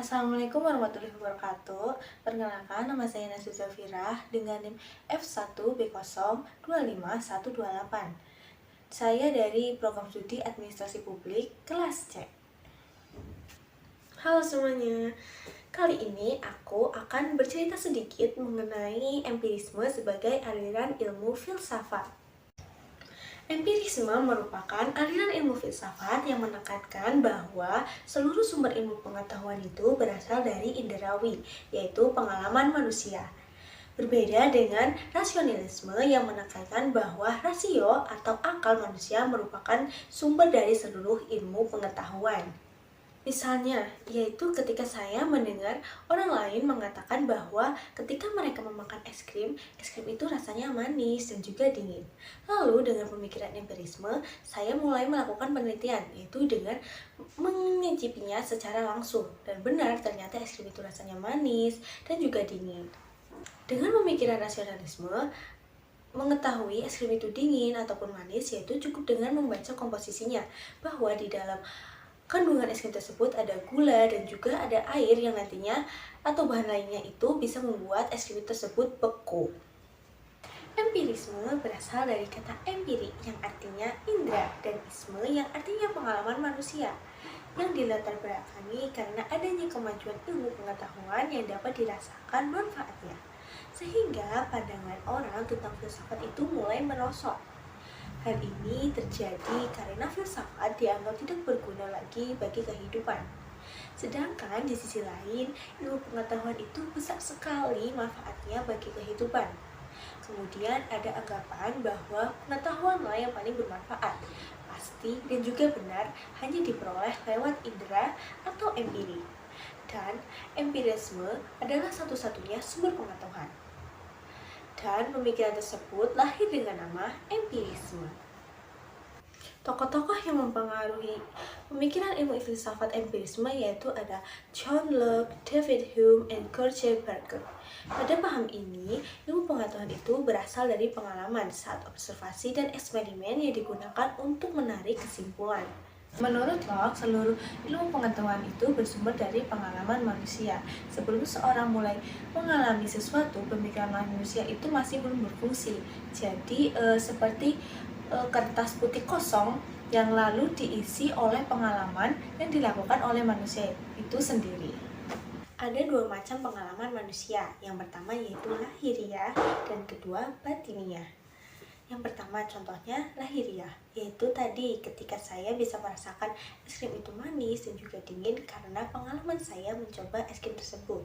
Assalamualaikum warahmatullahi wabarakatuh. Perkenalkan, nama saya Nasir Zafirah dengan NIM F1B025128. Saya dari Program Studi Administrasi Publik kelas C. Halo semuanya. Kali ini aku akan bercerita sedikit mengenai empirisme sebagai aliran ilmu filsafat. Empirisme merupakan aliran ilmu filsafat yang menekankan bahwa seluruh sumber ilmu pengetahuan itu berasal dari indrawi, yaitu pengalaman manusia. Berbeda dengan rasionalisme yang menekankan bahwa rasio atau akal manusia merupakan sumber dari seluruh ilmu pengetahuan. Misalnya, yaitu ketika saya mendengar orang lain mengatakan bahwa ketika mereka memakan es krim itu rasanya manis dan juga dingin. Lalu dengan pemikiran empirisme, saya mulai melakukan penelitian, yaitu dengan mencicipinya secara langsung. Dan benar, ternyata es krim itu rasanya manis dan juga dingin. Dengan pemikiran rasionalisme, mengetahui es krim itu dingin ataupun manis, yaitu cukup dengan membaca komposisinya, bahwa di dalam kandungan es krim tersebut ada gula dan juga ada air yang nantinya atau bahan lainnya itu bisa membuat es krim tersebut beku. Empirisme berasal dari kata empiri yang artinya indera dan isme yang artinya pengalaman manusia yang dilatar belakangi karena adanya kemajuan ilmu pengetahuan yang dapat dirasakan manfaatnya, sehingga pandangan orang tentang filsafat itu mulai merosot. Hal ini terjadi karena filsafat dianggap tidak berguna lagi bagi kehidupan. Sedangkan di sisi lain, ilmu pengetahuan itu besar sekali manfaatnya bagi kehidupan. Kemudian ada anggapan bahwa pengetahuanlah yang paling bermanfaat, pasti dan juga benar hanya diperoleh lewat indera atau empiri. Dan empirisme adalah satu-satunya sumber pengetahuan. Dan pemikiran tersebut lahir dengan nama empirisme. Tokoh-tokoh yang mempengaruhi pemikiran ilmu filsafat empirisme yaitu ada John Locke, David Hume, dan Kurt Parker. Pada paham ini, ilmu pengetahuan itu berasal dari pengalaman saat observasi dan eksperimen yang digunakan untuk menarik kesimpulan. Menurut Locke, seluruh ilmu pengetahuan itu bersumber dari pengalaman manusia. Sebelum seorang mulai mengalami sesuatu, pemikiran manusia itu masih belum berfungsi. Jadi, seperti kertas putih kosong yang lalu diisi oleh pengalaman yang dilakukan oleh manusia itu sendiri. Ada dua macam pengalaman manusia. Yang pertama yaitu lahiriah dan kedua batiniah. Yang pertama contohnya lahiriah, yaitu tadi ketika saya bisa merasakan es krim itu manis dan juga dingin karena pengalaman saya mencoba es krim tersebut.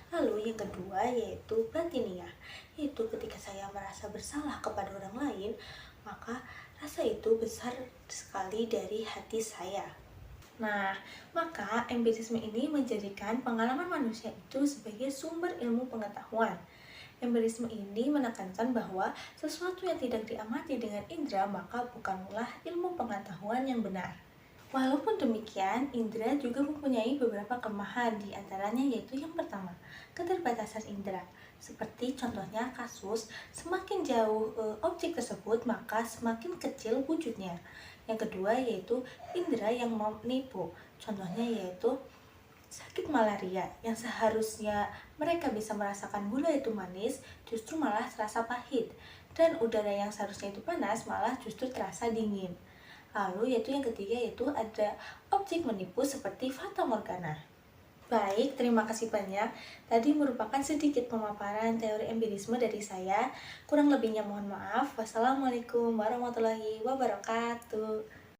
Lalu yang kedua yaitu batiniah, yaitu ketika saya merasa bersalah kepada orang lain, maka rasa itu besar sekali dari hati saya. Nah, maka empirisme ini menjadikan pengalaman manusia itu sebagai sumber ilmu pengetahuan. Empirisme ini menekankan bahwa sesuatu yang tidak diamati dengan indera maka bukanlah ilmu pengetahuan yang benar. Walaupun demikian, indera juga mempunyai beberapa kelemahan, di antaranya yaitu yang pertama, keterbatasan indera. Seperti contohnya kasus, semakin jauh objek tersebut maka semakin kecil wujudnya. Yang kedua yaitu indera yang menipu. Contohnya yaitu sakit malaria yang seharusnya mereka bisa merasakan gula itu manis, justru malah terasa pahit. Dan udara yang seharusnya itu panas malah justru terasa dingin. Lalu yaitu yang ketiga yaitu ada objek menipu seperti fata morgana. Baik, terima kasih banyak. Tadi merupakan sedikit pemaparan teori empirisme dari saya. Kurang lebihnya mohon maaf. Wassalamualaikum warahmatullahi wabarakatuh.